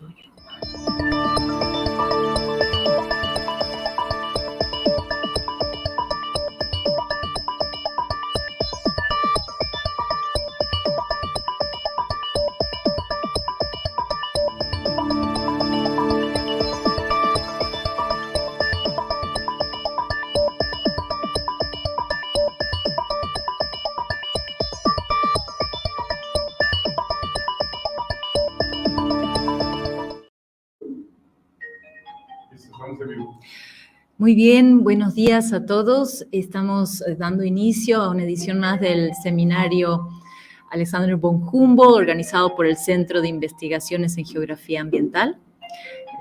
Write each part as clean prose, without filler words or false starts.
tuyo. Muy bien, buenos días a todos. Estamos dando inicio a una edición más del Seminario Alexander von Humboldt, organizado por el Centro de Investigaciones en Geografía Ambiental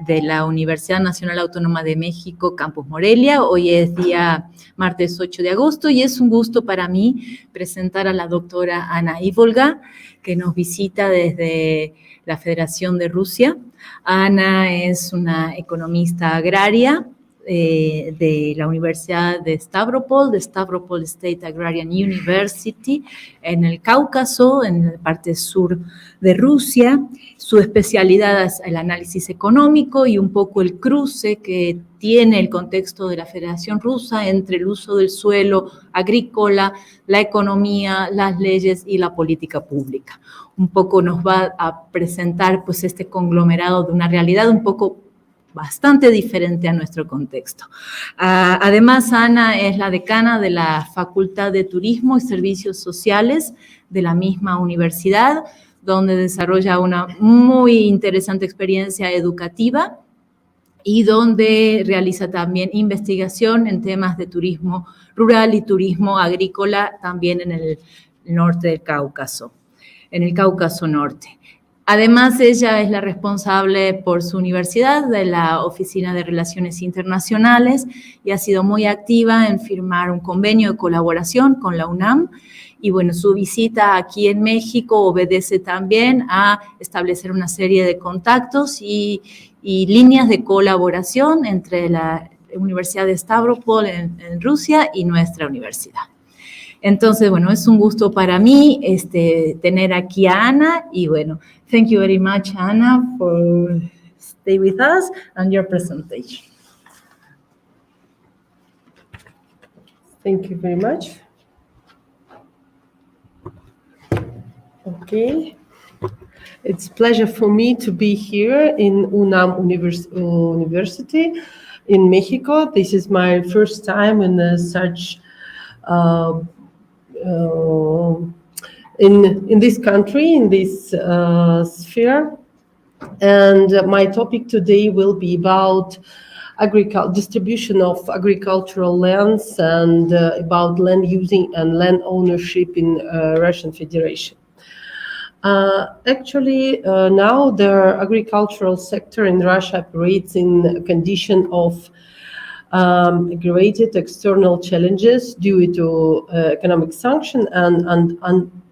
de la Universidad Nacional Autónoma de México, Campus Morelia. Hoy es día martes 8 de agosto y es un gusto para mí presentar a la doctora Ana Ivolga, que nos visita desde la Federación de Rusia. Ana es una economista agraria de la Universidad de Stavropol State Agrarian University, en el Cáucaso, en la parte sur de Rusia. Su especialidad es el análisis económico y un poco el cruce que tiene el contexto de la Federación Rusa entre el uso del suelo agrícola, la economía, las leyes y la política pública. Un poco nos va a presentar pues este conglomerado de una realidad un poco bastante diferente a nuestro contexto. Además, Ana es la decana de la Facultad de Turismo y Servicios Sociales de la misma universidad, donde desarrolla una muy interesante experiencia educativa y donde realiza también investigación en temas de turismo rural y turismo agrícola también en el norte del Cáucaso, en el Cáucaso Norte. Además, ella es la responsable por su universidad de la Oficina de Relaciones Internacionales y ha sido muy activa en firmar un convenio de colaboración con la UNAM. Y bueno, su visita aquí en México obedece también a establecer una serie de contactos y líneas de colaboración entre la Universidad de Stavropol en Rusia y nuestra universidad. Entonces, bueno, es un gusto para mí tener aquí a Ana y bueno, thank you very much, Ana, for stay with us and your presentation. Thank you very much. Okay. It's a pleasure for me to be here in UNAM University in Mexico. This is my first time in such in this country, in this sphere. And my topic today will be about distribution of agricultural lands and about land using and land ownership in Russian Federation. Actually, now the agricultural sector in Russia operates in a condition of aggravated external challenges due to economic sanction and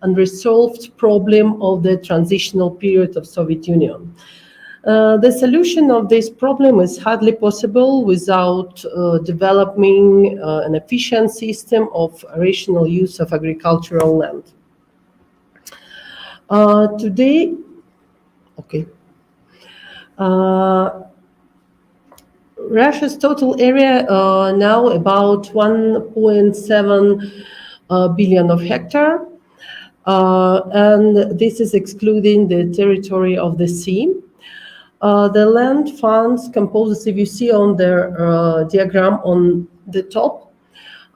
unresolved problem of the transitional period of Soviet Union. The solution of this problem is hardly possible without developing an efficient system of rational use of agricultural land. Today, okay. Russia's total area now about 1.7 billion of hectare, and this is excluding the territory of the sea. The land funds composes, if you see on the diagram on the top,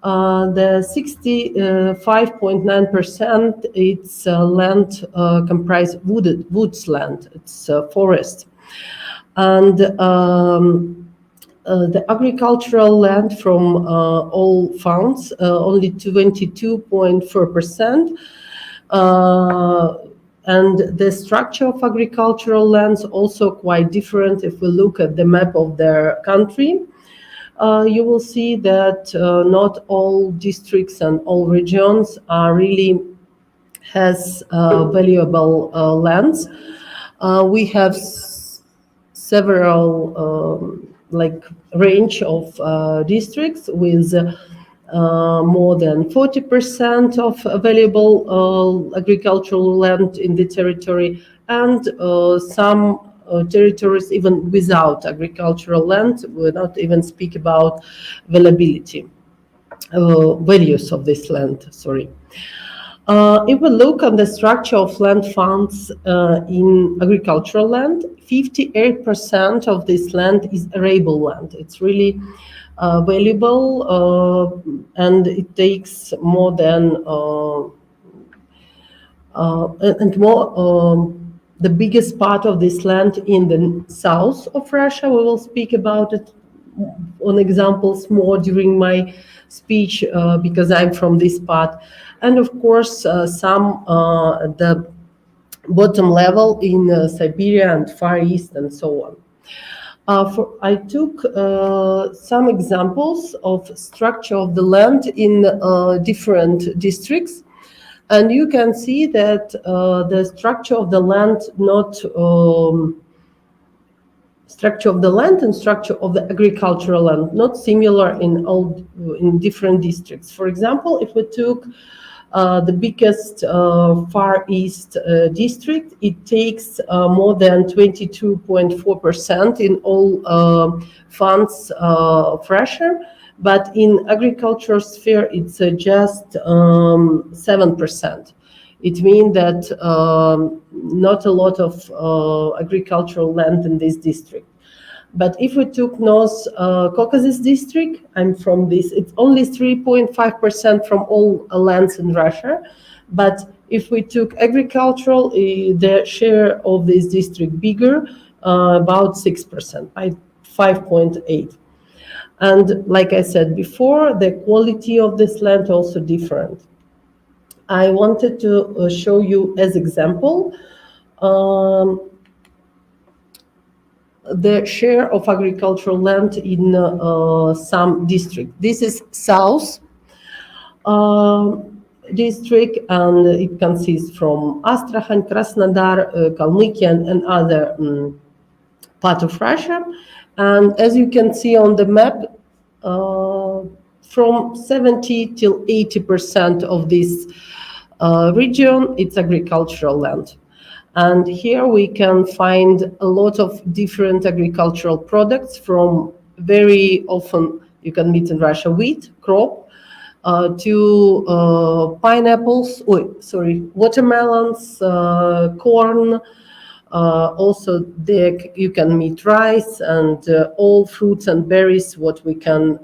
the 65.9% it's land comprise woods land, it's forest, and the agricultural land from all funds, only 22.4%. And the structure of agricultural lands also quite different. If we look at the map of their country, you will see that not all districts and all regions are really has valuable lands. We have several like range of districts with more than 40% of available agricultural land in the territory, and some territories even without agricultural land. We'll not even speak about availability, values of this land, sorry. If we look at the structure of land funds in agricultural land, 58% of this land is arable land. It's really valuable, and it takes more than the biggest part of this land in the south of Russia. We will speak about it on examples more during my speech because I'm from this part. And of course, some at the bottom level in Siberia and Far East and so on. I took some examples of structure of the land in different districts. And you can see that the structure of the land, structure of the land and structure of the agricultural land, not similar in different districts. For example, if we took the biggest Far East district, it takes more than 22.4% in all funds of Russia. But in agricultural sphere, it's just 7%. It means that not a lot of agricultural land in this district. But if we took North Caucasus district, I'm from this, it's only 3.5% from all lands in Russia. But if we took agricultural, the share of this district bigger, about 6%, by 5.8. And like I said before, the quality of this land also different. I wanted to show you as example the share of agricultural land in some district. This is South district, and it consists from Astrakhan, Krasnodar, Kalmykia, and other part of Russia. And as you can see on the map, from 70 till 80% of this region, it's agricultural land. And here we can find a lot of different agricultural products, from very often you can meet in Russia wheat, crop, to pineapples, watermelons, corn. Also there you can meet rice, and all fruits and berries what we can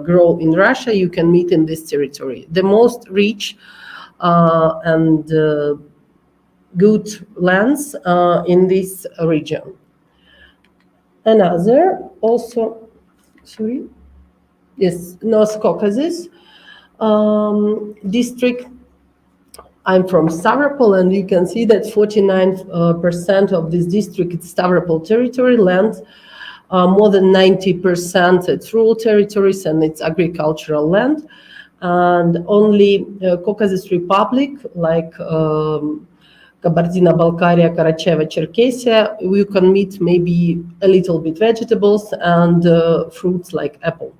grow in Russia you can meet in this territory. The most rich and good lands in this region. Another also, North Caucasus district. I'm from Stavropol, and you can see that 49% of this district is Stavropol territory land. More than 90% it's rural territories and it's agricultural land. And only Caucasus Republic, like Kabardino-Balkaria, Karacheva-Cherkessia, you can meet maybe a little bit vegetables and fruits like apple.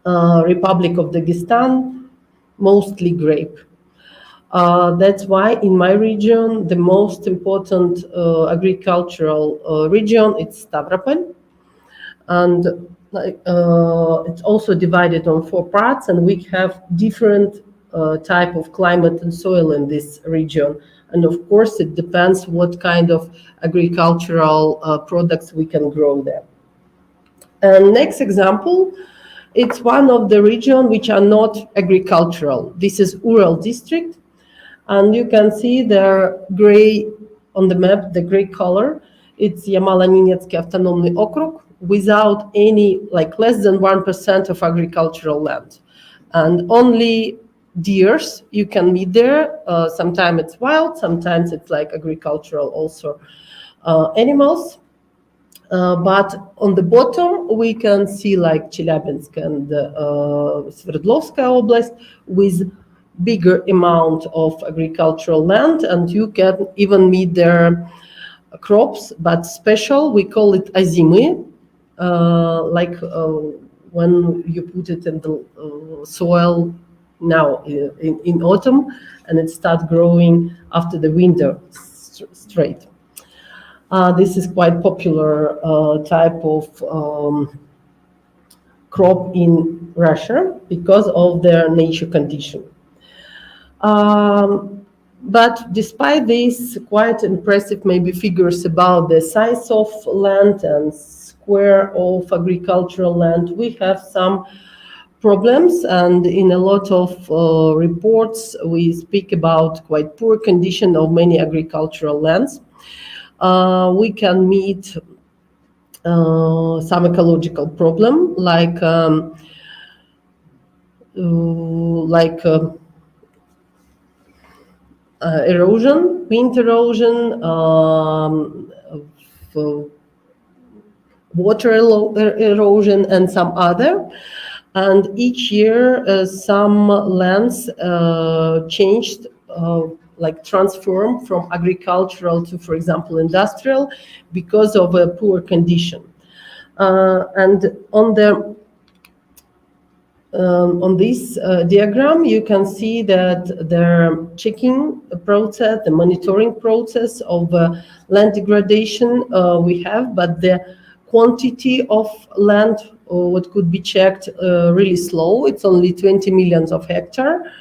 Republic of Dagestan, mostly grape. That's why in my region, the most important agricultural region is Stavropol. And it's also divided on 4 parts, and we have different type of climate and soil in this region. And of course, it depends what kind of agricultural products we can grow there. And next example, it's one of the regions which are not agricultural. This is Ural district. And you can see the gray on the map, the gray color. It's Yamalo-Nenetsky Autonomny Okrug, without any, like less than 1% of agricultural land. And only deers you can meet there. Sometimes it's wild, sometimes it's like agricultural also animals. But on the bottom, we can see like Chelyabinsk and Sverdlovskaya Oblast with bigger amount of agricultural land, and you can even meet their crops, but special, we call it azimy, when you put it in the soil now in autumn, and it starts growing after the winter straight. This is quite popular type of crop in Russia because of their nature condition. But despite these quite impressive maybe figures about the size of land and square of agricultural land, we have some problems, and in a lot of reports we speak about quite poor condition of many agricultural lands. We can meet some ecological problem like erosion, wind erosion, water erosion, and some other. And each year, some lands changed, like transformed from agricultural to, for example, industrial, because of a poor condition. And on this diagram, you can see that the checking process, the monitoring process of land degradation we have, but the quantity of land what could be checked really slow. It's only 20 million of hectare.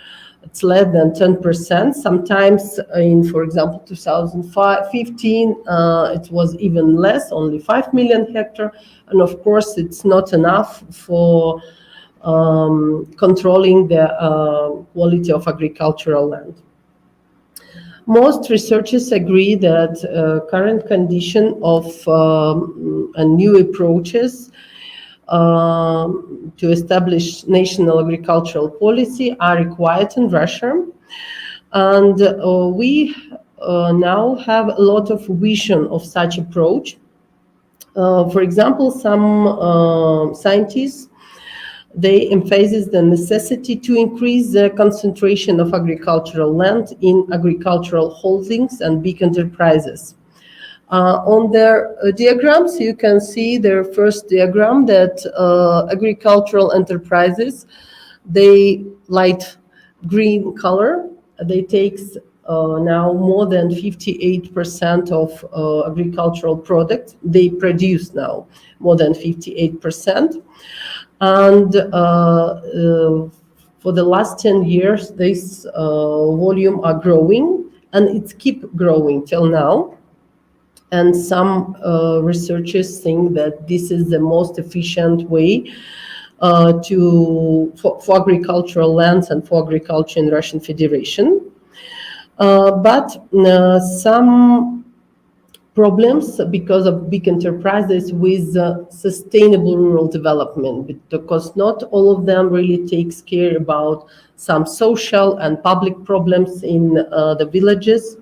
It's less than 10%. Sometimes in, for example, 2015, it was even less, only 5 million hectare. And of course, it's not enough for controlling the quality of agricultural land. Most researchers agree that current condition of new approaches to establish national agricultural policy are required in Russia. And we now have a lot of vision of such approach. For example, some scientists, they emphasize the necessity to increase the concentration of agricultural land in agricultural holdings and big enterprises. On their diagrams, you can see their first diagram that agricultural enterprises, they light green color, they take now more than 58% of agricultural products. They produce now more than 58%. And for the last 10 years, this volume are growing, and it's keep growing till now. And some researchers think that this is the most efficient way for agricultural lands and for agriculture in Russian Federation. But some problems because of big enterprises with sustainable rural development, because not all of them really takes care about some social and public problems in the villages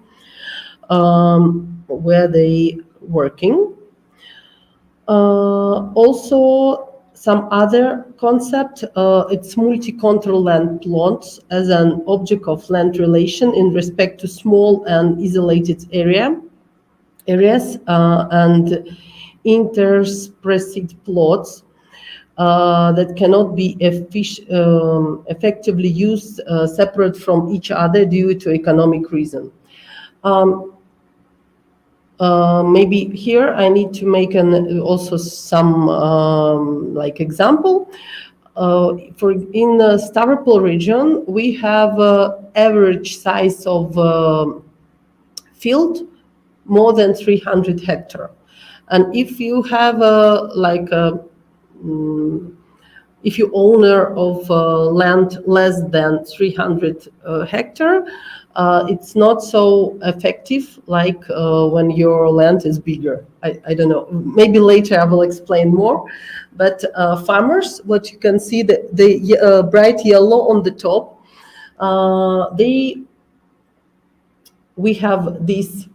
where they working. Also, some other concept, it's multi-control land plots as an object of land relation in respect to small and isolated areas and interspersed plots that cannot be effectively used separate from each other due to economic reason. Maybe here I need to make also some like example. In the Stavropol region, we have average size of field more than 300 hectare. And if you have if you owner of land less than 300 hectare, it's not so effective like when your land is bigger. I don't know, maybe later I will explain more. But farmers, what you can see, the bright yellow on the top, we have these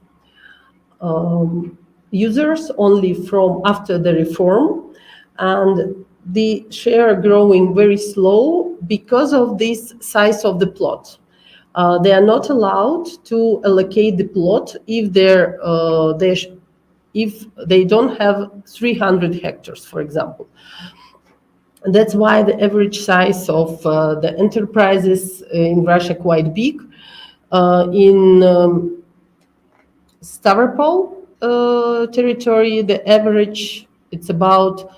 users only from after the reform, and the share growing very slow because of this size of the plot. They are not allowed to allocate the plot if they don't have 300 hectares, for example. And that's why the average size of the enterprises in Russia quite big. In Stavropol, territory, the average, it's about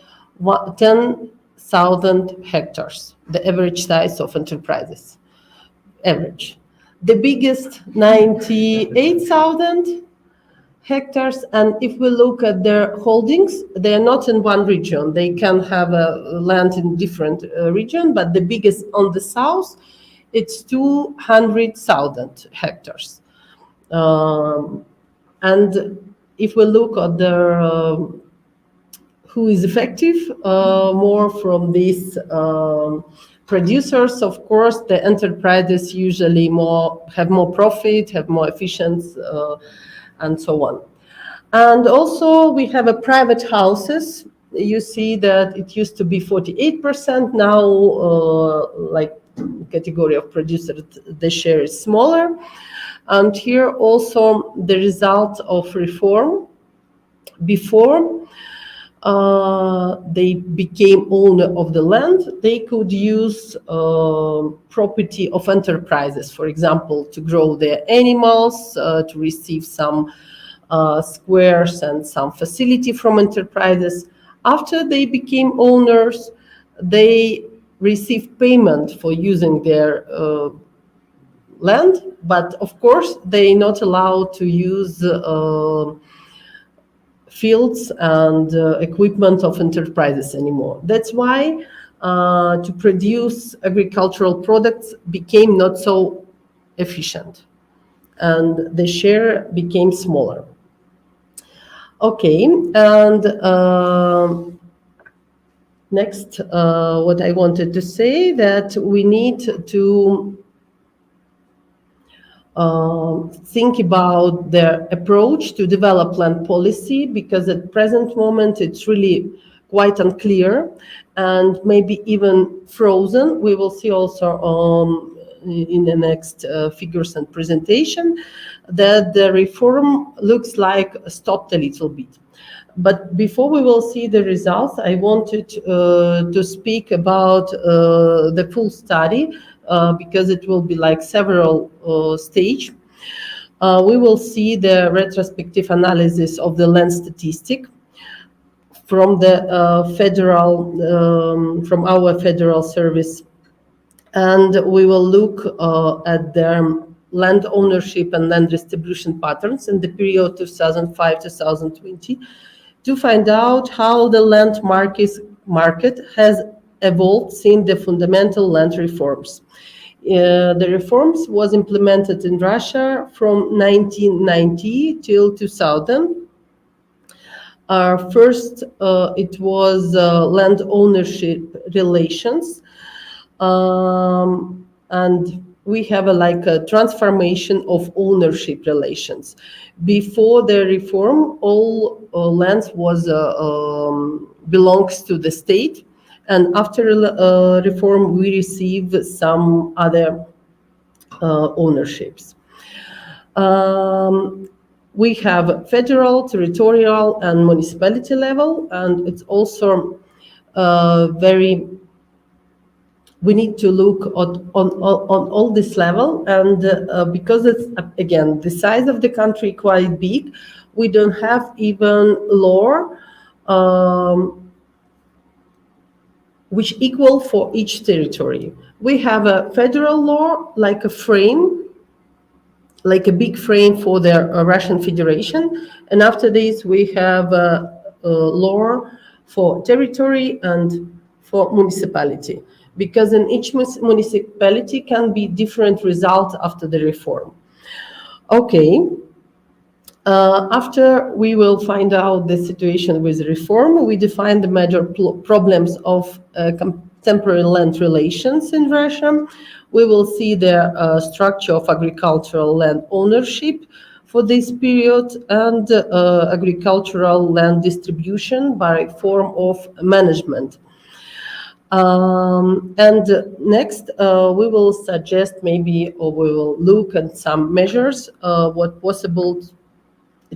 10,000 hectares, the average size of enterprises, average. The biggest, 98,000 hectares, and if we look at their holdings, they are not in one region. They can have land in different region, but the biggest on the south, it's 200,000 hectares. And if we look at the who is effective, more from these producers, of course, the enterprises usually have more profit, have more efficiency, and so on. And also we have a private houses. You see that it used to be 48%. Now, like category of producers, the share is smaller. And here also the result of reform. Before they became owner of the land, they could use property of enterprises, for example, to grow their animals, to receive some squares and some facility from enterprises. After they became owners, they received payment for using their land, but of course they not allowed to use fields and equipment of enterprises anymore. That's why to produce agricultural products became not so efficient, and the share became smaller. Okay, and next, what I wanted to say, that we need to think about their approach to develop land policy, because at present moment it's really quite unclear and maybe even frozen. We will see also in the next figures and presentation that the reform looks like stopped a little bit. But before we will see the results, I wanted to speak about the full study, because it will be like several stage. We will see the retrospective analysis of the land statistic from the from our federal service, and we will look at their land ownership and land distribution patterns in the period 2005-2020 to find out how the land market has evolved since the fundamental land reforms. The reforms was implemented in Russia from 1990 till 2000. First, it was land ownership relations, and we have a transformation of ownership relations. Before the reform, all lands was belongs to the state, and after reform, we receive some other ownerships. We have federal, territorial, and municipality level, and it's also we need to look on all this level, and because it's, again, the size of the country quite big, we don't have even law which equal for each territory. We have a federal law, like a frame, like a big frame for the Russian Federation, and after this we have a law for territory and for municipality, because in each municipality can be different results after the reform. Okay, after we will find out the situation with reform, we define the major problems of contemporary land relations in Russia. We will see the structure of agricultural land ownership for this period, and agricultural land distribution by form of management. And next, we will suggest maybe, or we will look at some measures, what possible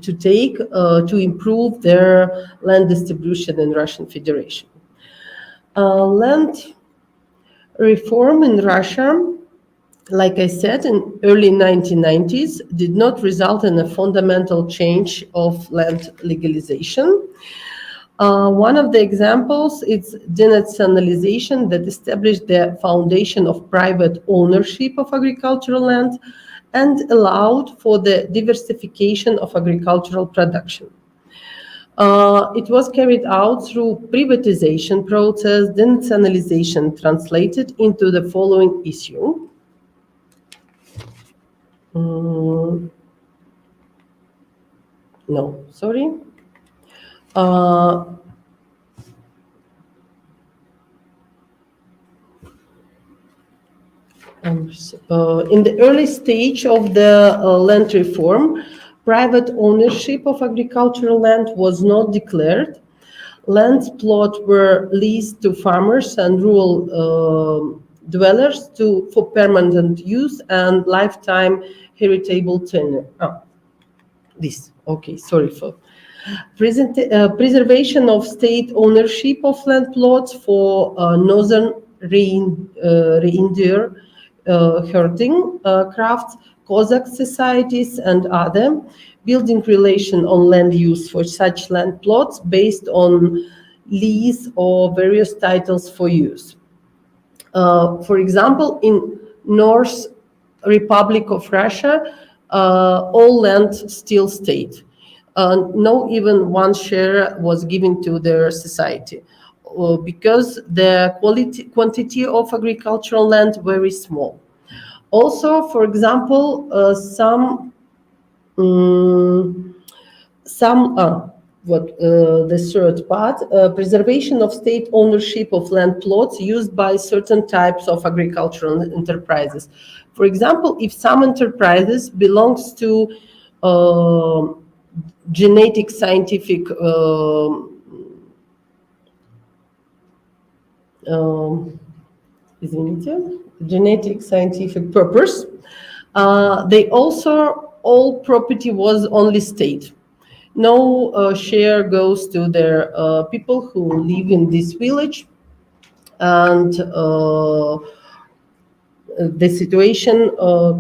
to take to improve their land distribution in Russian Federation. Land reform in Russia like I said, in early 1990s, did not result in a fundamental change of land legalization. One of the examples is denationalization that established the foundation of private ownership of agricultural land and allowed for the diversification of agricultural production. It was carried out through privatization process. Denationalization translated into the following issue. No, sorry. In the early stage of the land reform, private ownership of agricultural land was not declared. Land plots were leased to farmers and rural dwellers for permanent use and lifetime heritable tenure. Sorry for preservation of state ownership of land plots for northern reindeer herding crafts, Cossack societies, and other, building relation on land use for such land plots based on lease or various titles for use. For example, in North Republic of Russia, all land still state. No even one share was given to their society because the quantity of agricultural land very small. Also, for example, the third part, preservation of state ownership of land plots used by certain types of agricultural enterprises. For example, if some enterprises belongs to genetic scientific genetic scientific purpose, they also, all property was only state. No share goes to their people who live in this village, and the situation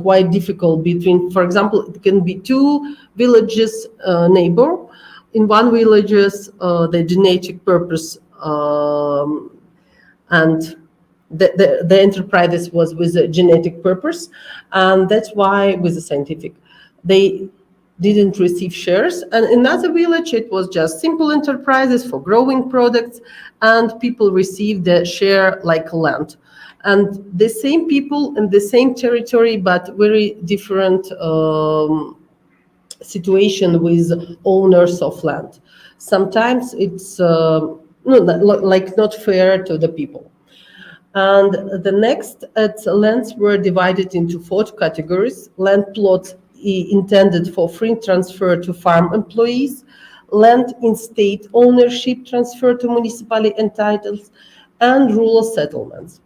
quite difficult between, for example, it can be two villages neighbor. In one villages, the genetic purpose and the enterprise was with a genetic purpose, and that's why with the scientific they didn't receive shares. And in another village, it was just simple enterprises for growing products, and people received the share like land. And the same people in the same territory, but very different situation with owners of land. Sometimes it's not fair to the people. And the next, lands were divided into 4 categories: land plots intended for free transfer to farm employees, land in state ownership transfer to municipality entitles, and rural settlements.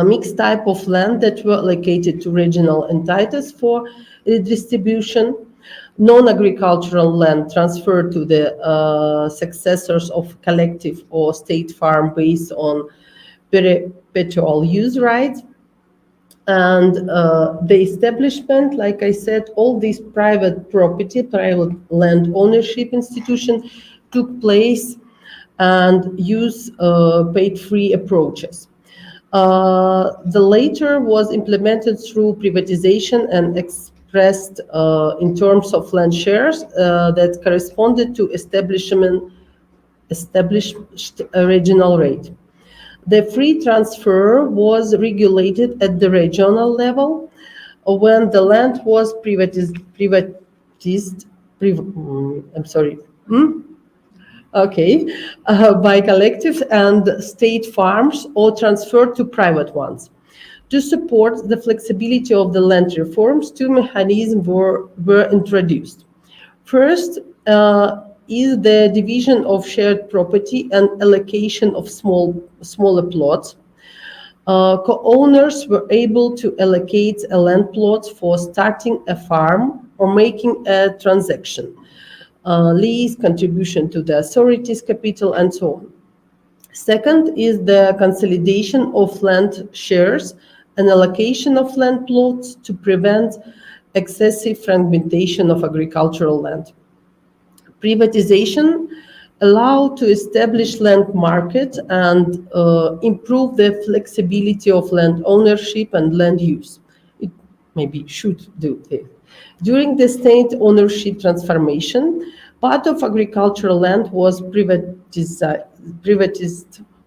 Mixed type of land that were allocated to regional entities for redistribution, non-agricultural land transferred to the successors of collective or state farm based on perpetual use rights, and the establishment, like I said, all these private property, private land ownership institution took place and use paid-free approaches. The latter was implemented through privatization and expressed in terms of land shares that corresponded to established regional rate. The free transfer was regulated at the regional level when the land was privatized by collective and state farms or transferred to private ones. To support the flexibility of the land reforms, 2 mechanisms were introduced. First is the division of shared property and allocation of smaller plots. Co-owners were able to allocate a land plot for starting a farm or making a transaction, lease, contribution to the authorities' capital, and so on. Second is the consolidation of land shares an allocation of land plots to prevent excessive fragmentation of agricultural land. Privatization allowed to establish land market and improve the flexibility of land ownership and land use. It maybe should do this. During the state ownership transformation, part of agricultural land was privatized,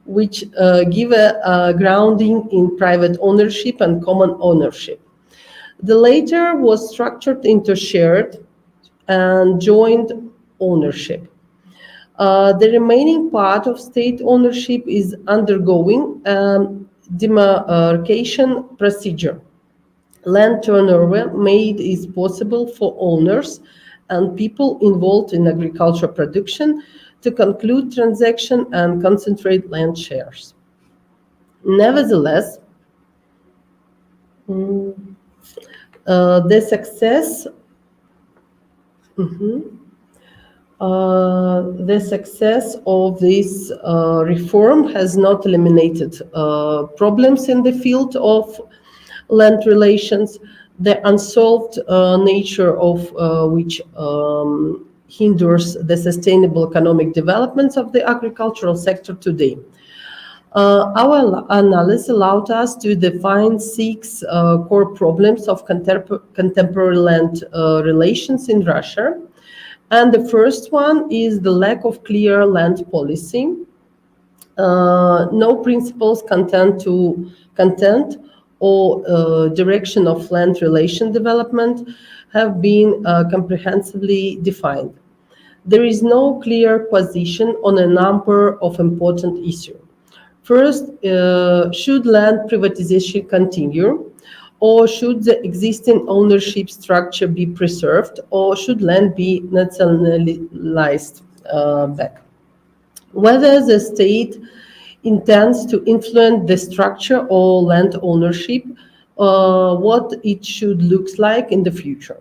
which give a grounding in private ownership and common ownership. The latter was structured into shared and joint ownership. The remaining part of state ownership is undergoing demarcation procedure. Land turnover made is possible for owners and people involved in agricultural production to conclude transaction and concentrate land shares. Nevertheless, the success of this reform has not eliminated problems in the field of land relations, the unsolved nature of which hinders the sustainable economic developments of the agricultural sector today. Our analysis allowed us to define 6 core problems of contemporary land relations in Russia. And the first one is the lack of clear land policy. No principles, content or direction of land relation development have been comprehensively defined. There is no clear position on a number of important issues. First, should land privatization continue? Or should the existing ownership structure be preserved? Or should land be nationalized back? Whether the state intends to influence the structure or land ownership, what it should look like in the future.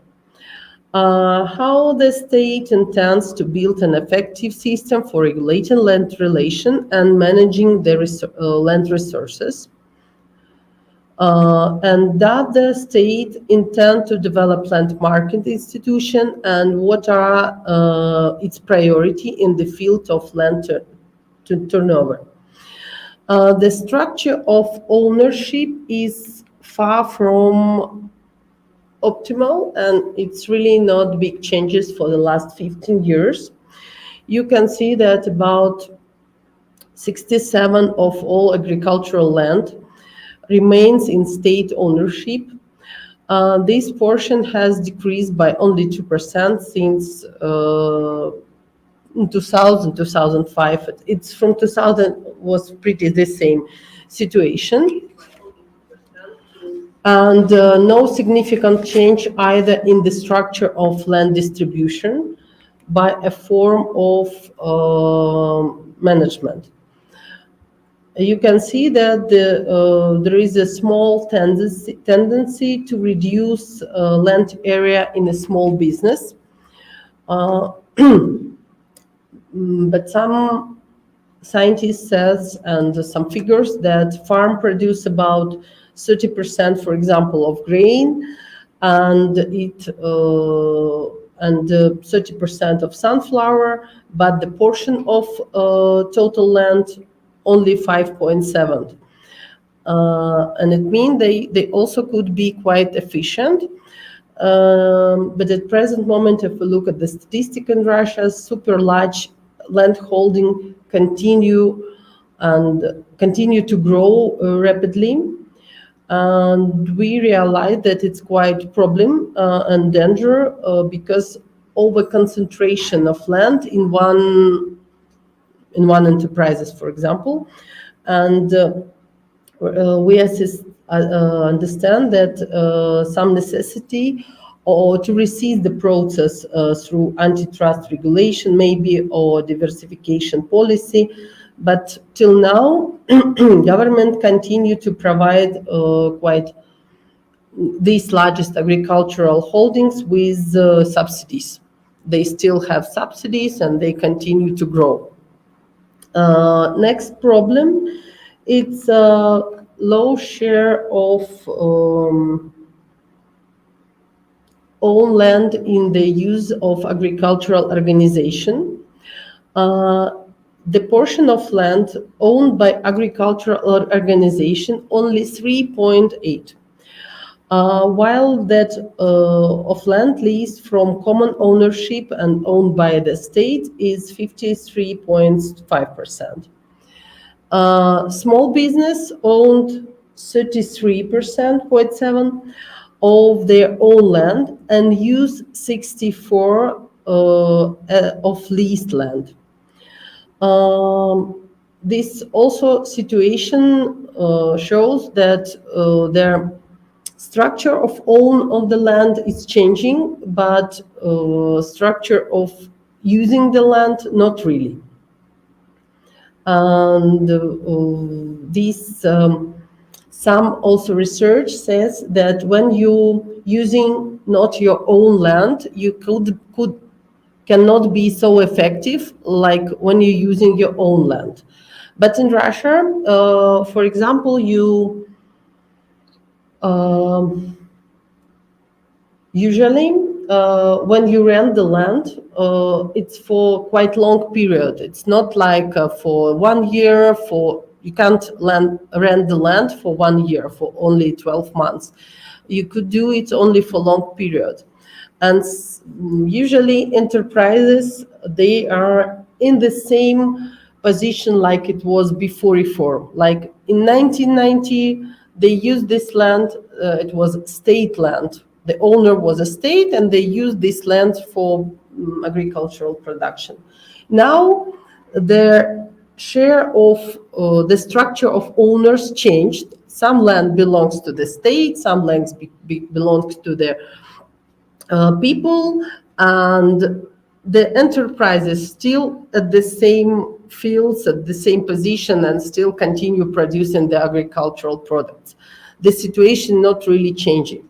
How the state intends to build an effective system for regulating land relation and managing the land resources. And does the state intend to develop land market institution, and what are its priority in the field of land turnover? The structure of ownership is far from optimal, and it's really not big changes for the last 15 years. You can see that about 67% of all agricultural land remains in state ownership. This portion has decreased by only 2% since 2005. It's from 2000 was pretty the same situation. And no significant change either in the structure of land distribution by a form of management. You can see that there is a small tendency to reduce land area in a small business. But some scientists says, and some figures, that farm produce about 30%, for example, of grain, and 30% of sunflower, but the portion of total land only 5.7%. And it means they also could be quite efficient. But at present moment, if we look at the statistic in Russia, super large land holding continue to grow rapidly. And we realize that it's quite problem and danger because over concentration of land in one enterprises, for example, and we understand that some necessity or to resist the process through antitrust regulation maybe, or diversification policy. But till now, government continue to provide quite these largest agricultural holdings with subsidies. They still have subsidies and they continue to grow. Next problem, it's low share of own land in the use of agricultural organization. The portion of land owned by agricultural organization only 3.8, while that of land leased from common ownership and owned by the state is 53.5%. Small business owned 33.7% of their own land and use 64 of leased land. This also situation shows that their structure of own of the land is changing, but structure of using the land not really. And this some also research says that when you using not your own land, you cannot be so effective like when you're using your own land. But in Russia, for example, you usually when you rent the land, it's for quite long period. It's not like for 1 year, you can't rent the land for 1 year, for only 12 months. You could do it only for long period. And usually enterprises, they are in the same position like it was before reform. Like in 1990, they used this land, it was state land. The owner was a state and they used this land for agricultural production. Now their share of the structure of owners changed. Some land belongs to the state, some lands belongs to the people, and the enterprises still at the same fields, at the same position, and still continue producing the agricultural products. The situation not really changing,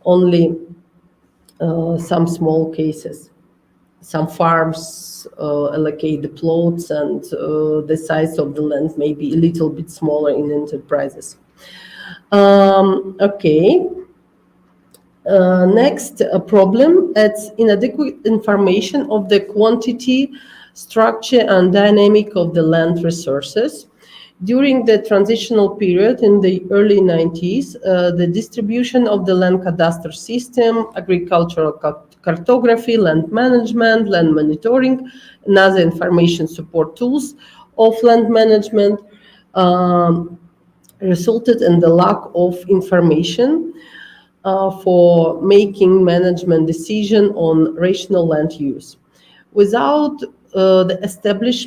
only some small cases. Some farms allocate the plots, and the size of the land may be a little bit smaller in enterprises. Okay. Next problem, it's inadequate information of the quantity, structure, and dynamic of the land resources. During the transitional period in the early 90s, the distribution of the land cadastre system, agricultural cartography, land management, land monitoring, and other information support tools of land management resulted in the lack of information for making management decision on rational land use. Without the establishing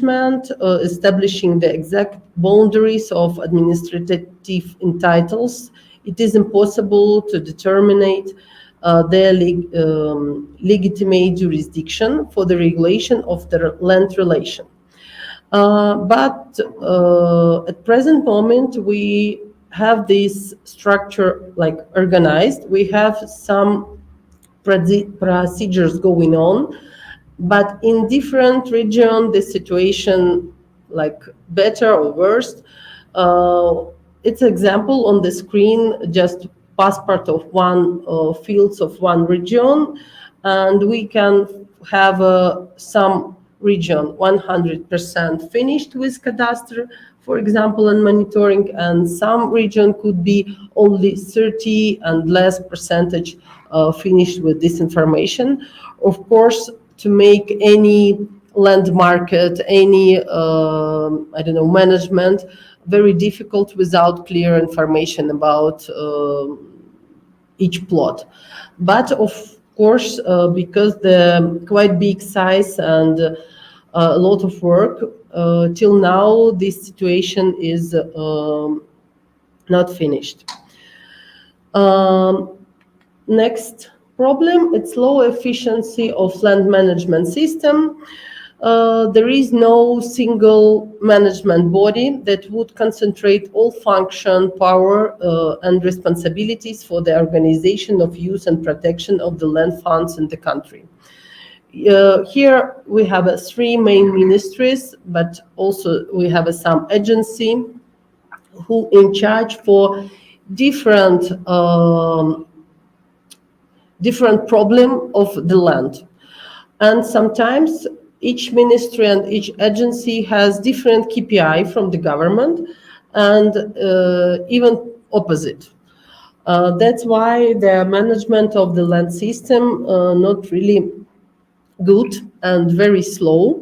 the exact boundaries of administrative entitles, it is impossible to determine their legitimate jurisdiction for the regulation of the land relation. But at present moment, we have this structure like organized. We have some procedures going on, but in different regions, the situation like better or worse. It's example on the screen, just passport of one fields of one region, and we can have some region 100% finished with cadastre, for example, and monitoring, and some region could be only 30 and less percentage finished with this information. Of course, to make any land market, any management, very difficult without clear information about each plot. But of course, because the quite big size and a lot of work, till now this situation is not finished. Next problem, it's low efficiency of land management system. There is no single management body that would concentrate all function, power, and responsibilities for the organization of use and protection of the land funds in the country. Here we have 3 main ministries, but also we have some agency who in charge for different problem of the land. And sometimes each ministry and each agency has different KPI from the government, and even opposite. That's why the management of the land system not really good and very slow.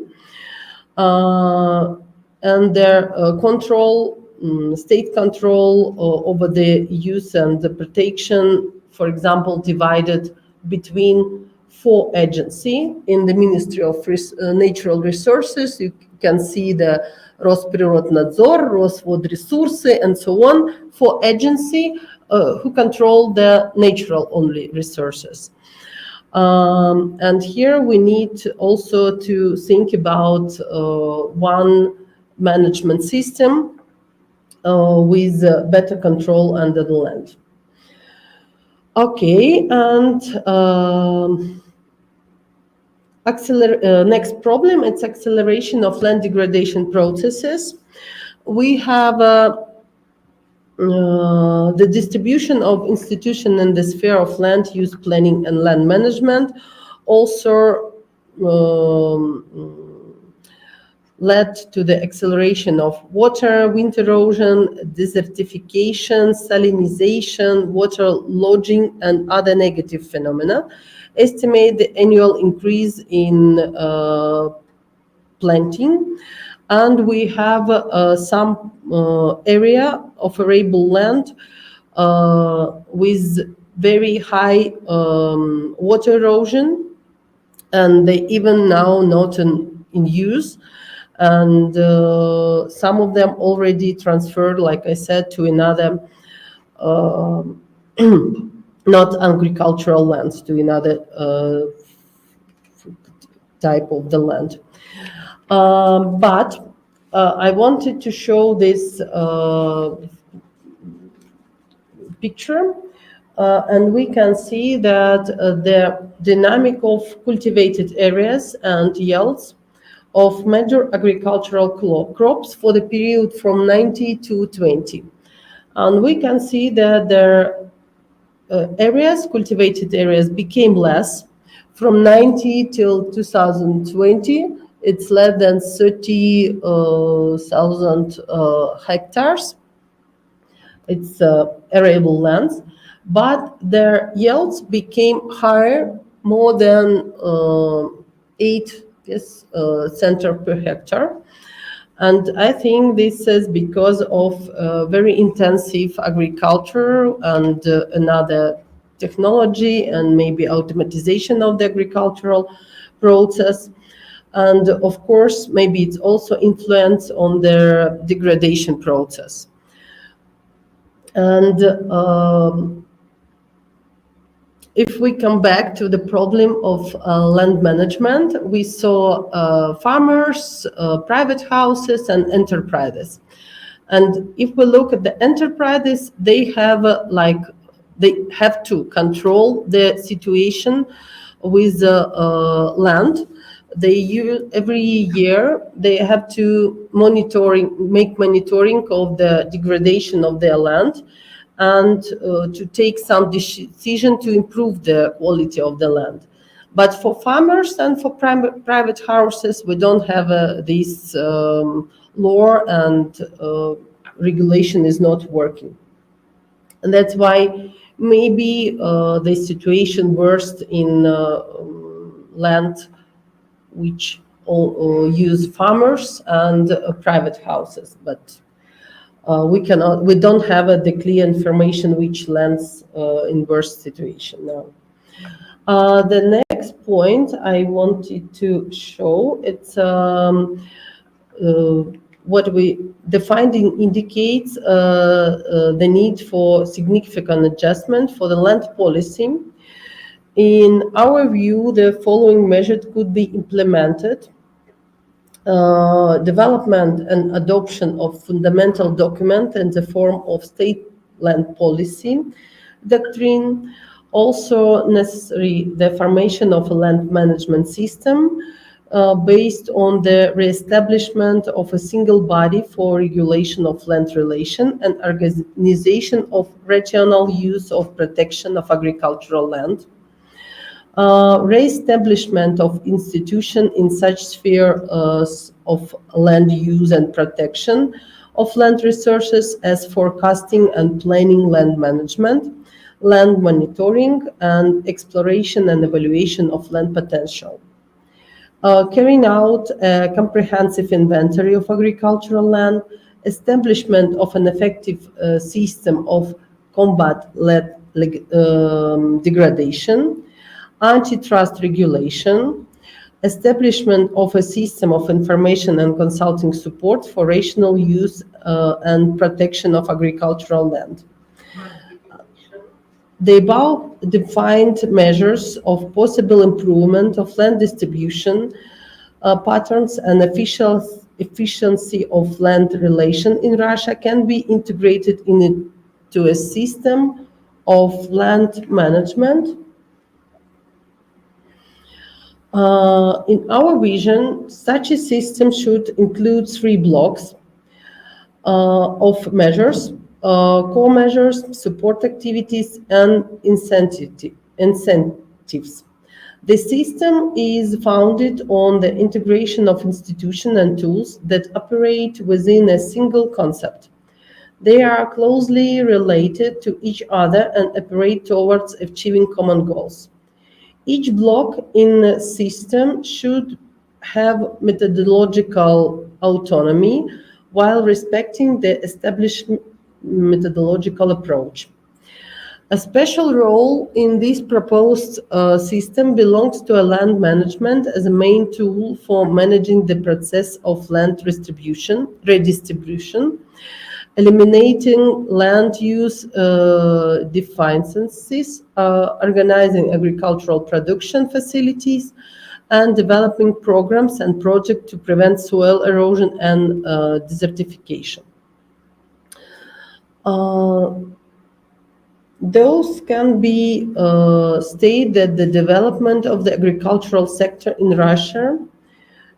And their control, state control over the use and the protection, for example, divided between 4 agencies. In the Ministry of Natural Resources, you can see the Rosprirоднадзор, Rosvodresurсы, and so on, 4 agencies who control the natural only resources. And here we need also to think about one management system with better control under the land. Okay, and next problem, it's acceleration of land degradation processes. We have the distribution of institutions in the sphere of land use planning and land management also led to the acceleration of water, wind erosion, desertification, salinization, water lodging, and other negative phenomena. Estimate the annual increase in planting. And we have some area of arable land with very high water erosion, and they even now not in use. And some of them already transferred, like I said, to another not agricultural lands, to another type of the land. But I wanted to show this picture, and we can see that the dynamic of cultivated areas and yields of major agricultural crops for the period from 90 to 20. And we can see that their cultivated areas became less. From 90 till 2020, it's less than 30,000 hectares. It's arable lands, but their yields became higher, more than 8 center per hectare. And I think this is because of very intensive agriculture and another technology and maybe automatization of the agricultural process. And of course, maybe it's also influence on their degradation process. And if we come back to the problem of land management, we saw farmers, private houses, and enterprises. And if we look at the enterprises, they have to control the situation with land. They use every year they have to make monitoring of the degradation of their land, and to take some decision to improve the quality of the land. But for farmers and for private houses, we don't have this law, and regulation is not working. And that's why maybe the situation worst in land which use farmers and private houses, but we don't have the clear information which lands in worst situation now. The next point I wanted to show, it's the finding indicates the need for significant adjustment for the land policy. In our view, the following measures could be implemented. Development and adoption of fundamental document in the form of state land policy doctrine. Also necessary the formation of a land management system based on the reestablishment of a single body for regulation of land relation and organization of regional use of protection of agricultural land. Re-establishment of institution in such spheres of land use and protection of land resources as forecasting and planning land management, land monitoring, and exploration and evaluation of land potential. Carrying out a comprehensive inventory of agricultural land, establishment of an effective system of combat land degradation, antitrust regulation, establishment of a system of information and consulting support for rational use and protection of agricultural land. The above defined measures of possible improvement of land distribution patterns and efficiency of land relation in Russia can be integrated into a system of land management. In our vision, such a system should include 3 blocks of measures: core measures, support activities, and incentives. The system is founded on the integration of institutions and tools that operate within a single concept. They are closely related to each other and operate towards achieving common goals. Each block in the system should have methodological autonomy while respecting the established methodological approach. A special role in this proposed system belongs to a land management as a main tool for managing the process of land redistribution, eliminating land use deficiencies, organizing agricultural production facilities, and developing programs and projects to prevent soil erosion and desertification. Those can be stated that the development of the agricultural sector in Russia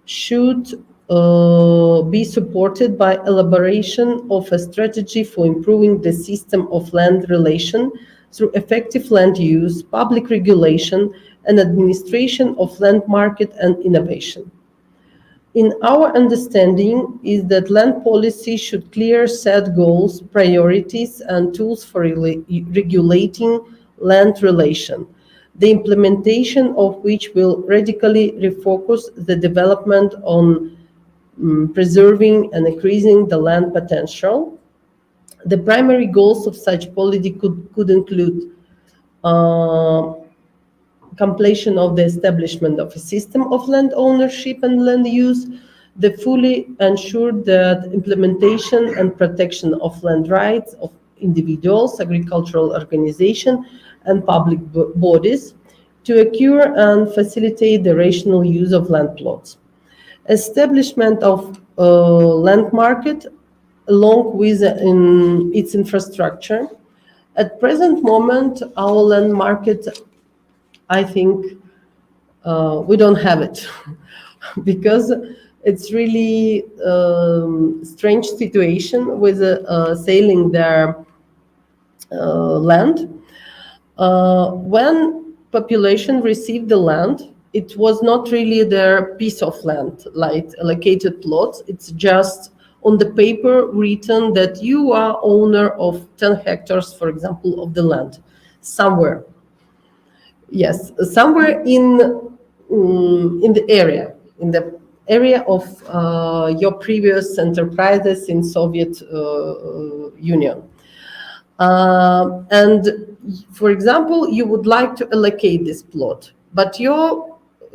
should be supported by elaboration of a strategy for improving the system of land relation through effective land use, public regulation, and administration of land market and innovation. In our understanding is that land policy should clearly set goals, priorities, and tools for regulating land relation, the implementation of which will radically refocus the development on preserving and increasing the land potential. The primary goals of such policy could include completion of the establishment of a system of land ownership and land use, the fully ensured that implementation and protection of land rights of individuals, agricultural organizations, and public bodies to occur and facilitate the rational use of land plots. Establishment of land market along with its infrastructure. At present moment, our land market, I think we don't have it because it's really strange situation with selling their land. When population received the land, it was not really their piece of land, like allocated plots. It's just on the paper written that you are owner of 10 hectares, for example, of the land somewhere. Yes, somewhere in the area of your previous enterprises in Soviet Union. And for example, you would like to allocate this plot, but your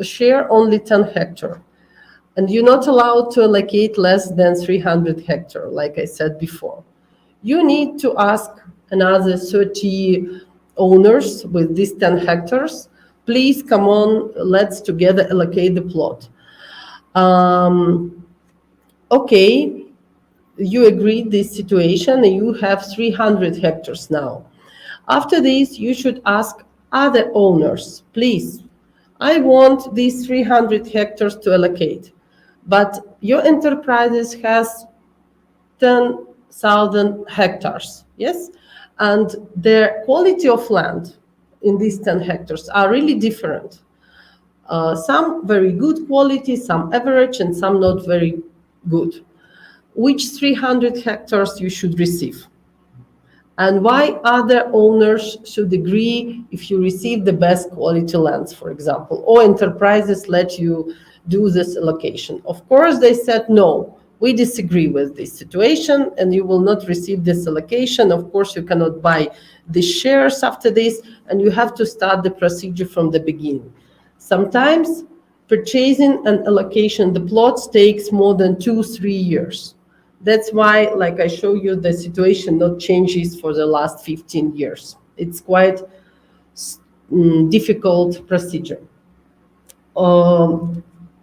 share only 10 hectares, and you're not allowed to allocate less than 300 hectares, like I said before. You need to ask another 30 owners with these 10 hectares, please come on, let's together allocate the plot. Okay, you agreed this situation and you have 300 hectares now. After this, you should ask other owners, please, I want these 300 hectares to allocate, but your enterprise has 10,000 hectares, yes? And the quality of land in these 10 hectares are really different. Some very good quality, some average, and some not very good. Which 300 hectares you should receive? And why other owners should agree if you receive the best quality lands, for example, or enterprises let you do this allocation? Of course, they said, no, we disagree with this situation and you will not receive this allocation. Of course, you cannot buy the shares after this, and you have to start the procedure from the beginning. Sometimes purchasing and allocation the plots takes more than 2-3 years. That's why, like I show you, the situation not changes for the last 15 years. It's quite difficult procedure.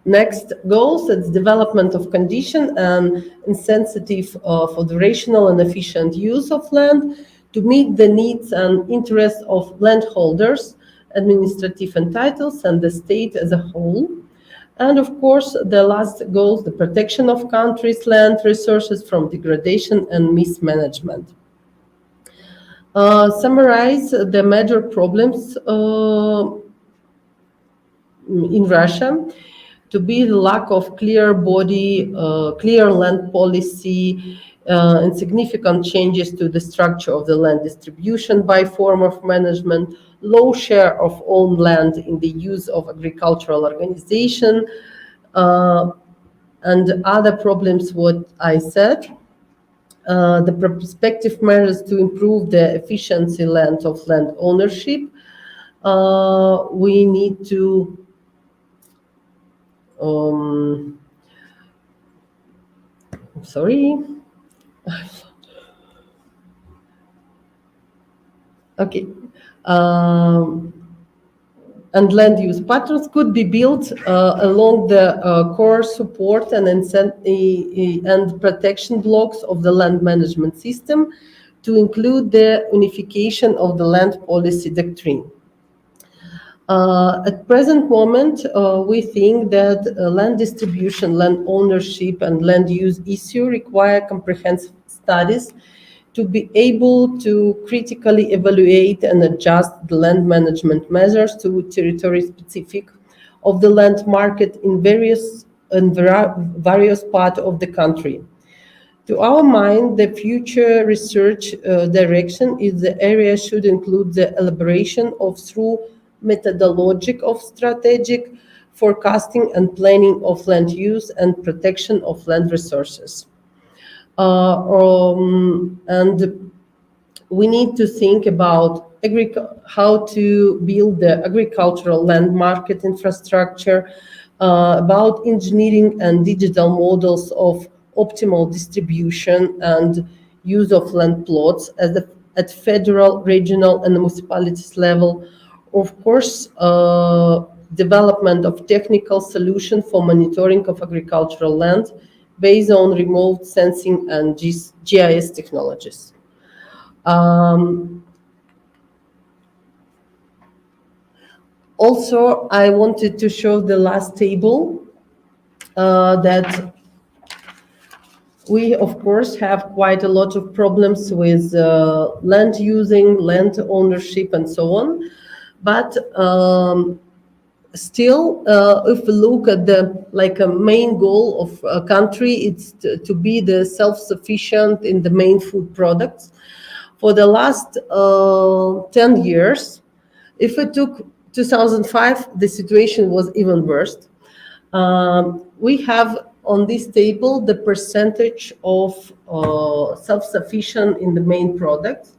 Next goals, it's development of condition and insensitive for the rational and efficient use of land to meet the needs and interests of landholders, administrative entitles, and the state as a whole. And of course, the last goal, the protection of country's land resources from degradation and mismanagement. Summarize the major problems in Russia to be the lack of clear body, clear land policy, and significant changes to the structure of the land distribution by form of management, low share of owned land in the use of agricultural organization, and other problems what I said. The prospective measures to improve the efficiency of land ownership. We need to sorry. Okay. And land use patterns could be built along the core support and protection blocks of the land management system to include the unification of the land policy doctrine. At present moment, we think that land distribution, land ownership, and land use issue require comprehensive studies to be able to critically evaluate and adjust the land management measures to territory specific of the land market in various parts of the country. To our mind, the future research direction is the area should include the elaboration of through methodologic of strategic forecasting and planning of land use and protection of land resources. And we need to think about how to build the agricultural land market infrastructure, about engineering and digital models of optimal distribution and use of land plots at federal, regional, and municipalities level. Of course, development of technical solution for monitoring of agricultural land based on remote sensing and GIS technologies. Also, I wanted to show the last table that we, of course, have quite a lot of problems with land using, land ownership, and so on. But still, if we look at the a main goal of a country, it's to be the self-sufficient in the main food products. For the last 10 years, if it took 2005, the situation was even worse. We have on this table the percentage of self-sufficient in the main products,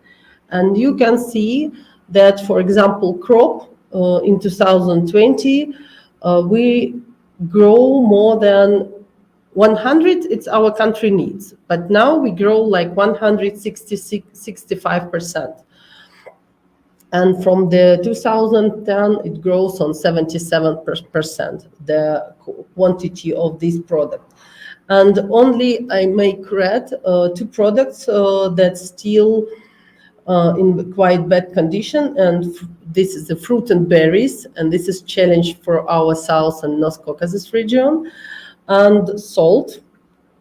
and you can see that, for example, crop in 2020, we grow more than 100, it's our country needs, but now we grow like 165%. And from the 2010, it grows on 77%, the quantity of this product. And only I may create 2 products that still in quite bad condition, and this is the fruit and berries, and this is challenge for our South and North Caucasus region. And salt,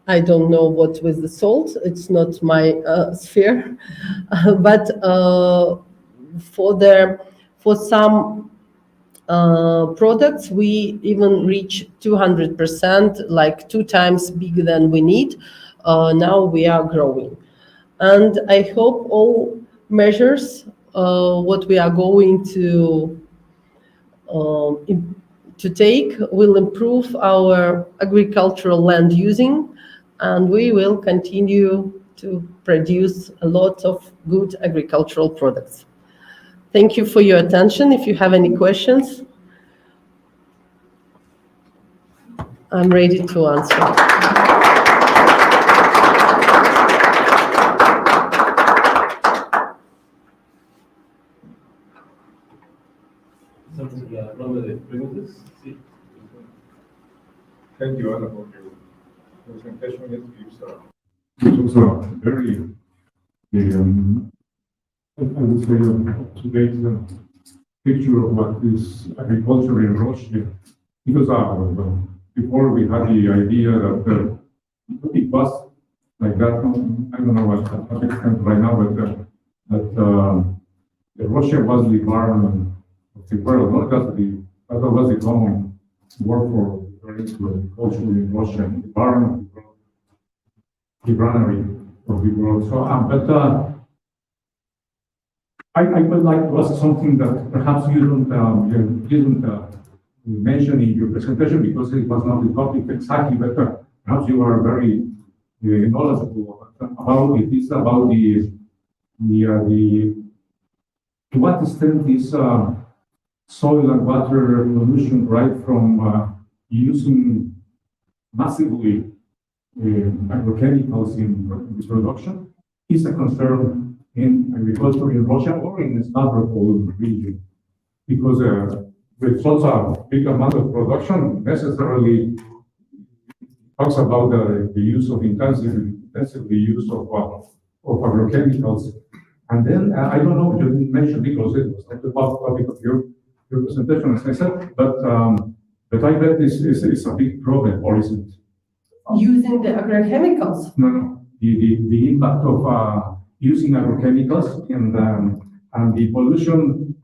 I don't know what with the salt, it's not my sphere, but for some products we even reach 200%, like 2 times bigger than we need. Now we are growing, and I hope all measures what we are going to take will improve our agricultural land using, and we will continue to produce a lot of good agricultural products. Thank you for your attention. If you have any questions, I'm ready to answer. Ronda de preguntas. Sí. Thank you, Ana, for your presentation. It was a very, I would say, up-to-date picture of what is agriculture in Russia. Because before we had the idea that it was like that. I don't know what extent right now, but that Russia was the environment of the world, not that was the common word for referring to agriculture in Russia, the environment, the granary of the world. So, but I would like to ask something that perhaps you didn't mention in your presentation because it was not the topic exactly, but perhaps you are very knowledgeable about it. It's about to what extent is soil and water pollution right from using massively agrochemicals in the production is a concern in agriculture in Russia or in the Stavropol region, because with such a big amount of production necessarily talks about the use of intensive use of agrochemicals. And then I don't know, you didn't mention because it was not the topic of your presentation, as I said, but I bet this is a big problem, or isn't it? Using the agrochemicals? No. The impact of using agrochemicals and the pollution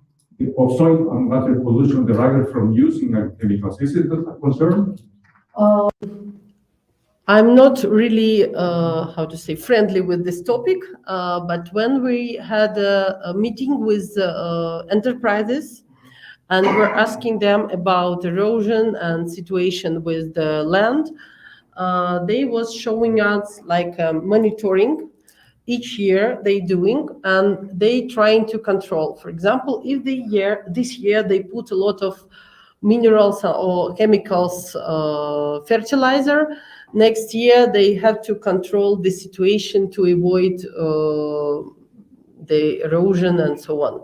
of soil and water pollution derived from using agrochemicals. Is it a concern? I'm not really, friendly with this topic, but when we had a meeting with enterprises and we're asking them about erosion and situation with the land, they was showing us like monitoring each year they doing, and they trying to control. For example, if this year they put a lot of minerals or chemicals, fertilizer, next year they have to control the situation to avoid the erosion and so on,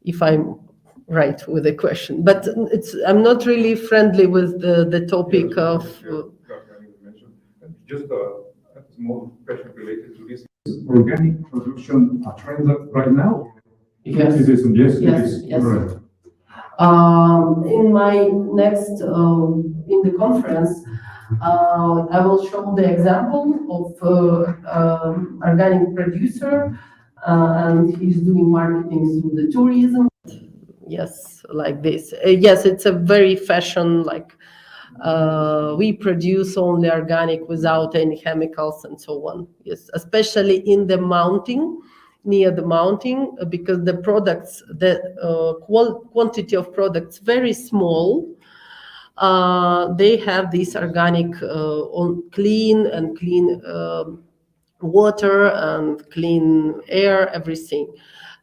if I'm right with the question. But I'm not really friendly with the topic of... Just a small question related to this. Is organic production a trend right now? Yes. It is. Yes, it is. Yes. Correct. In my next, in the conference, I will show the example of organic producer, and he's doing marketing through the tourism. Yes, like this. Yes, it's a very fashion, like we produce only organic without any chemicals and so on. Yes, especially in the mountain, near the mountain, because the products, the quantity of products very small. They have this organic, clean water and clean air, everything.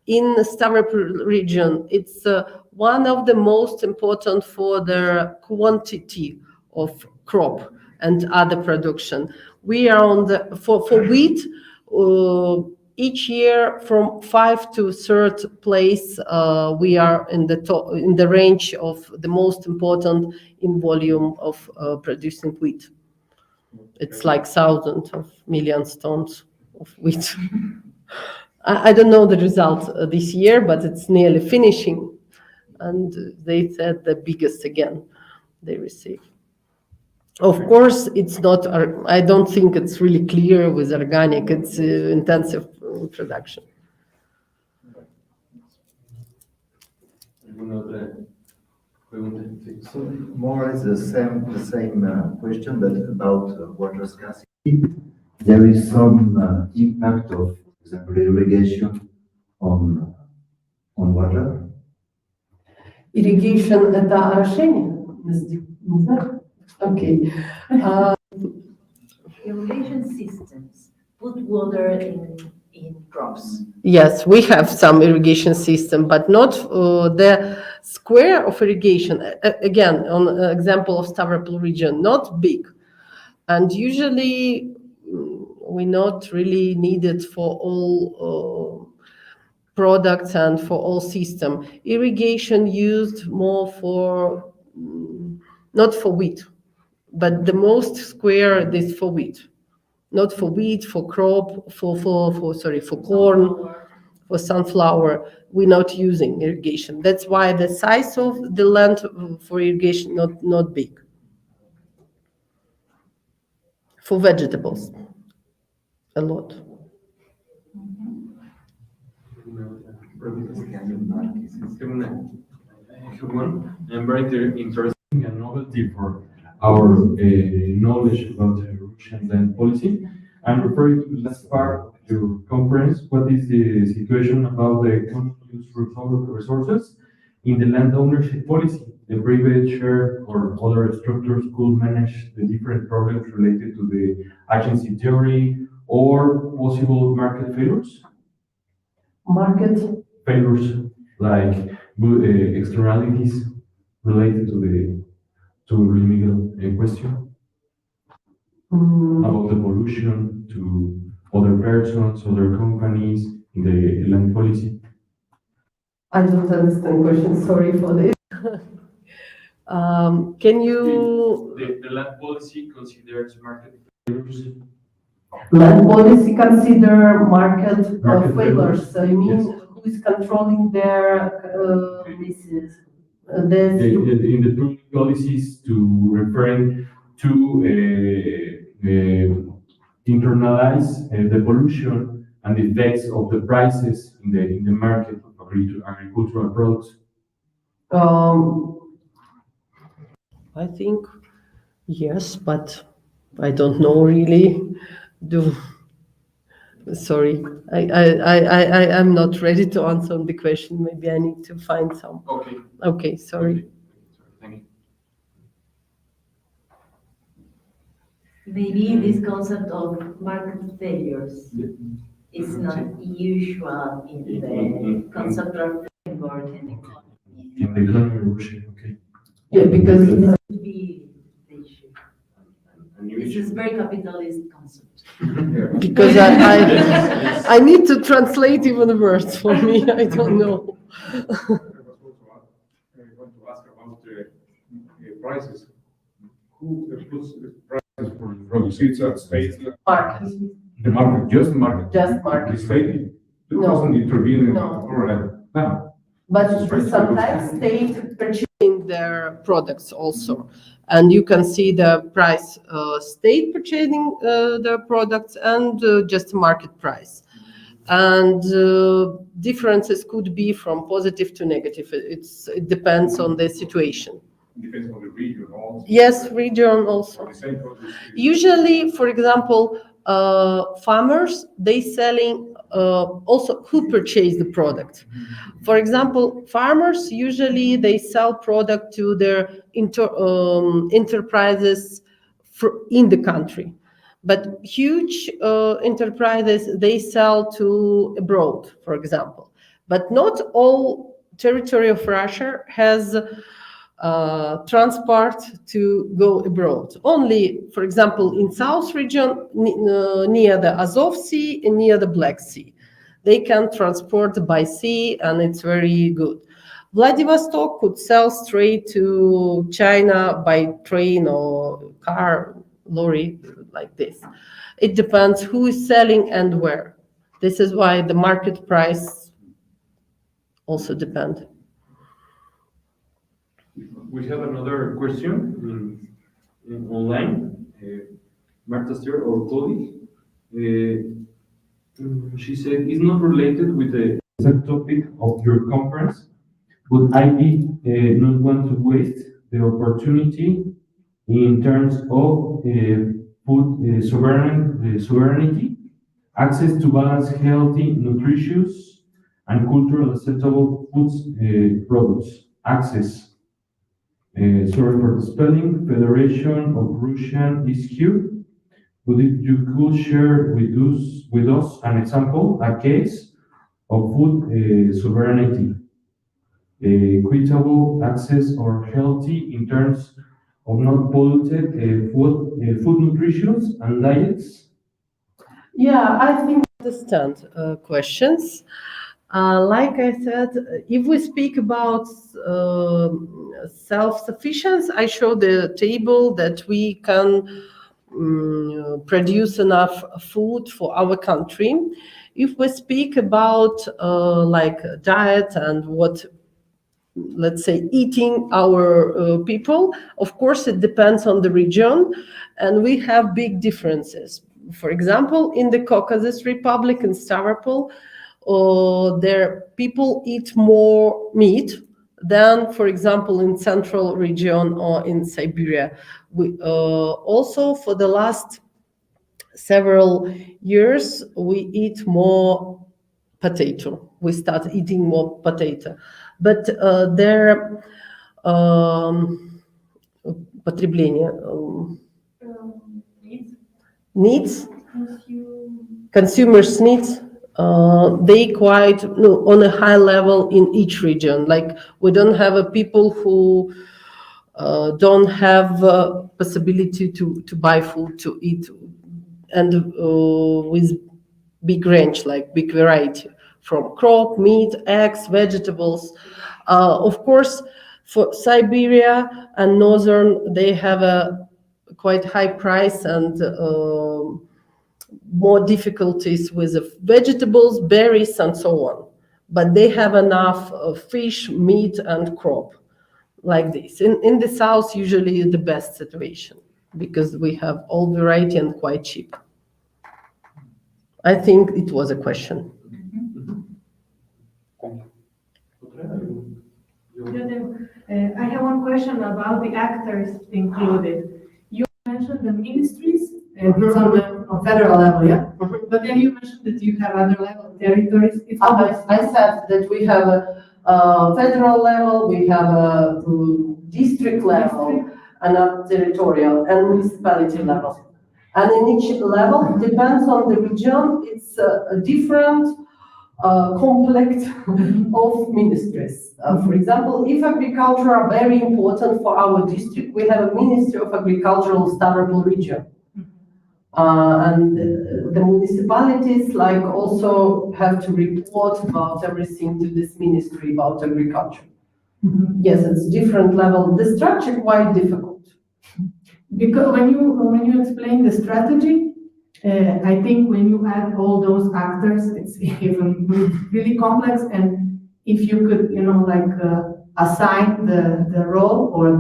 In the Stavropol region, it's one of the most important for the quantity of crop and other production. We are on the for wheat. Each year, from 5th to 3rd place, we are in the range of the most important in volume of producing wheat. It's like thousands of millions tons of wheat. I don't know the result this year, but it's nearly finishing. And they said the biggest again they receive. Of course, it's not, I don't think it's really clear with organic, it's intensive production. ¿Alguna otra pregunta? Sí. So more or less the same question, but about water scarcity. There is some impact of, for example, irrigation on water. Irrigation – это орошение? Okay. Irrigation systems put water in crops. Yes, we have some irrigation system, but not the square of irrigation. Again, on example of Stavropol region, not big. And usually we not really need it for all products and for all system. Irrigation used more for, not for wheat, but the most square is for wheat. Not for wheat, for crop, for corn, for sunflower. We're not using irrigation. That's why the size of the land for irrigation not big. For vegetables, a lot. I'm very interested. A novelty for our knowledge about the Russian land policy. I'm referring to the last part of your conference. What is the situation about the common use resources in the land ownership policy? The private share or other structures could manage the different problems related to the agency theory or possible market failures? Market Failures like externalities related to the legal question about the pollution to other persons, other companies in the land policy. I don't understand question. Sorry for this. Can you? The land policy considers market failures. Land policy consider market Market failures. failures. So you mean Yes. who is controlling their This In the two policies to referring to internalize the pollution and the effects of the prices in the market of agricultural products. I think yes, but I don't know really. Sorry, I'm not ready to answer the question. Maybe I need to find some. Okay. Okay, sorry. Thank you. maybe this concept of market failures is not usual in the concept of framework and economy. In the economy of Russia, okay. Yeah, because This could be the issue. This is very capitalist concept. because I need to translate even words for me. I don't know. I want to ask about prices. Who puts the prices for the products? It's a state, Market, the market, just the market. just The market. state No. doesn't intervene in No. no. But sometimes state purchasing their products also. And you can see the price, state purchasing their products and just market price. And differences could be from positive to negative. It depends on the situation. Depends on the region also. Yes, region also. The same produce is- Usually, for example, farmers, they selling also who purchase the product. For example, farmers usually they sell product to their enterprises in the country, but huge enterprises they sell to abroad, for example. But not all territory of Russia has transport to go abroad. Only, for example, in South region, near the Azov Sea and near the Black Sea, they can transport by sea, and it's very good. Vladivostok could sell straight to China by train or car, lorry, like this. It depends who is selling and where. This is why the market price also depends. We have another question online. Marta Stier, our colleague, she said, it's not related with the subtopic of your conference, but I did not want to waste the opportunity in terms of food sovereignty, access to balanced, healthy, nutritious, and culturally acceptable foods products, access. Sorry for the spelling, Federation of Russian SQ. But if you could share with us an example, a case of food sovereignty, equitable access or healthy in terms of not polluted food nutrition and diets? Yeah, I think I understand questions. Like I said, if we speak about self-sufficiency, I show the table that we can produce enough food for our country. If we speak about like diet and what, let's say, eating our people, of course it depends on the region, and we have big differences. For example, in the Caucasus Republic, in Stavropol, there people eat more meat than, for example, in central region or in Siberia. We also, for the last several years, we eat more potato. We start eating more potato, but their потребление needs, consumers' needs, they quite on a high level in each region. Like we don't have a people who don't have possibility to buy food to eat, and with big range, like big variety from crop, meat, eggs, vegetables. Of course, for Siberia and northern, they have a quite high price and more difficulties with the vegetables, berries, and so on. But they have enough fish, meat, and crop like this. In the south, usually the best situation because we have all variety and quite cheap. I think it was a question. I have one question about the actors included. You mentioned the ministries, and it's on the federal level, yeah? But then you mentioned that you have other level territories. I said that we have a federal level, we have a district level, and a territorial and municipality level. And in each level, it depends on the region, it's a different complex of ministries. For example, if agriculture are very important for our district, we have a Ministry of Agricultural Stavropol region. And the municipalities like also have to report about everything to this ministry about agriculture. Yes, it's different level. The structure quite difficult. Because when you explain the strategy, I think when you add all those actors, it's even really complex. And if you could, assign the role or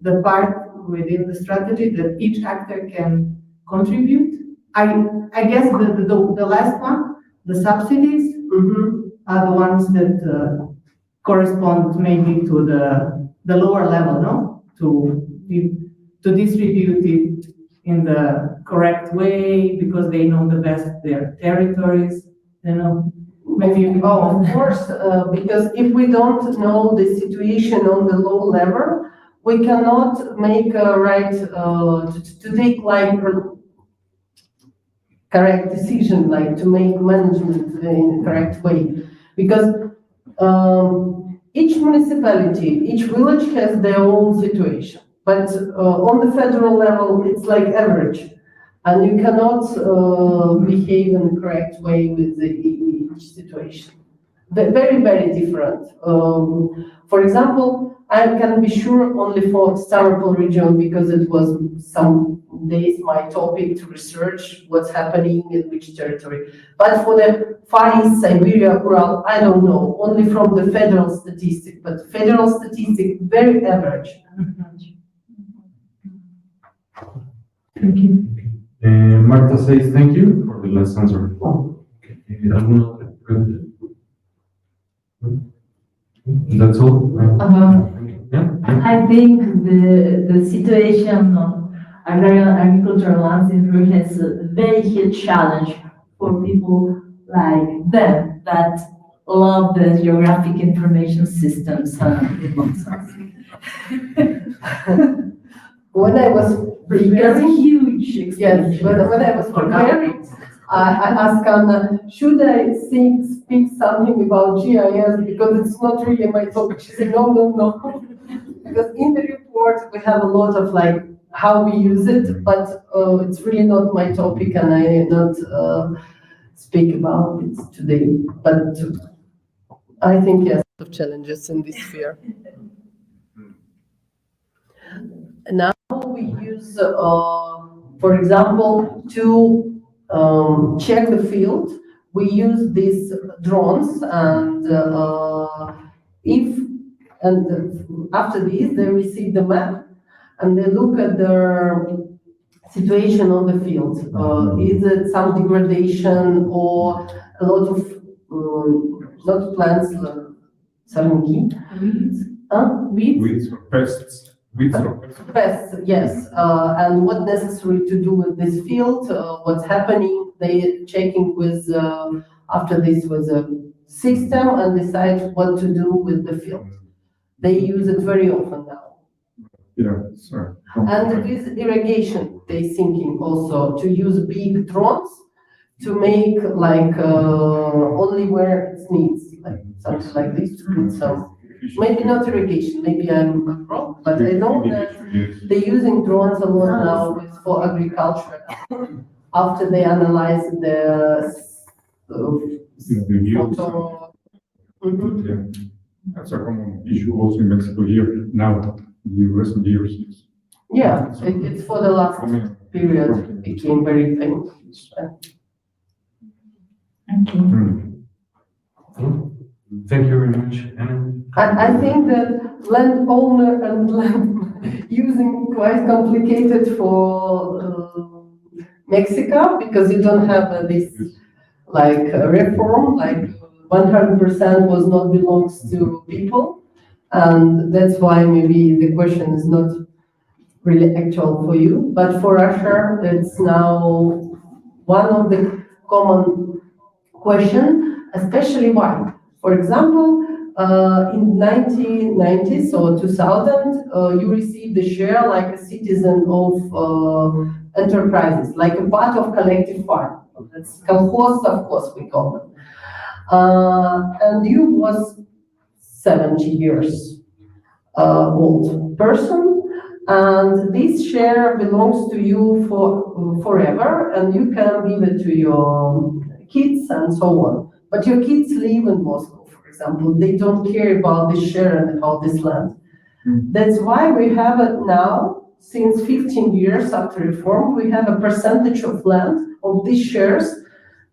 the part within the strategy that each actor can contribute. I guess the last one, the subsidies, are the ones that correspond maybe to the lower level, no? To distribute it in the correct way because they know the best their territories, maybe of course, because if we don't know the situation on the low level, we cannot make a right to take like correct decision, like to make management in the correct way, because each municipality, each village has their own situation. But on the federal level, it's like average, and you cannot behave in the correct way with each situation. Very, very different. For example, I can be sure only for Stavropol region because it was some days my topic to research what's happening in which territory. But for the Far East, Siberia, Ural, I don't know, only from the federal statistic, but federal statistic very average. Thank you. Marta says thank you for the last answer. Okay. ¿Alguna otra pregunta? That's all. Yeah. I think the situation of agrarian agricultural lands in Russia is a very huge challenge for people like them that love the geographic information systems and nonsense. When I was Because preparing, huge yes, expenditure. when I was preparing, I asked Anna, should I speak something about GIS because it's not really my topic. She said, no, no, no. Because in the report, we have a lot of like how we use it, but it's really not my topic and I not speak about it today. But I think, yes, of challenges in this sphere. Now we use, for example, to check the field, we use these drones and after this they receive the map and they look at the situation on the field. Is it some degradation or a lot of not plants, Weeds. weeds? Weeds or pests. Weeds or pests. Pests, yes, and what necessary to do with this field, what's happening, they checking with, after this with a system and decide what to do with the field. They use it very often now. Yeah, sorry. And with irrigation, they thinking also to use big drones to make like only where it needs, like something like this, to put some. Maybe not irrigation, maybe I'm wrong, but I know that they're using drones a lot now for agriculture. After they analyze the photo. Mhm. Yeah. That's a common issue also in Mexico here now, in the recent years. Yeah, it's for the last period became very famous. Thank you. Thank you very much, Anna. I think that landowner and land using quite complicated for Mexico because you don't have this like reform, like 100% was not belongs to people. And that's why maybe the question is not really actual for you, but for Russia, it's now one of the common question, especially why. For example, in 1990s or 2000, you received a share like a citizen of enterprises, like a part of collective farm. That's colхоз, of course, we call them. And you was 70 years old person, and this share belongs to you for forever, and you can give it to your kids and so on. But your kids live in Moscow, for example. They don't care about this share and about this land. That's why we have it now, since 15 years after reform, we have a percentage of land of these shares.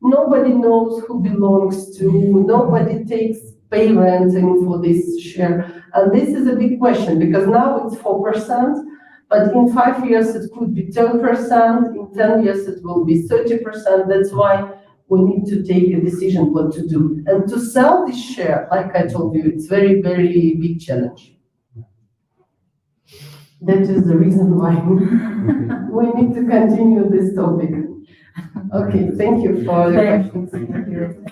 Nobody knows who belongs to, nobody takes pay renting for this share. And this is a big question because now it's 4%, but in 5 years it could be 10%, in 10 years it will be 30%. That's why we need to take a decision what to do. And to sell this share, like I told you, it's very, very big challenge. That is the reason why we need to continue this topic. Okay, thank you for the questions. Thank you.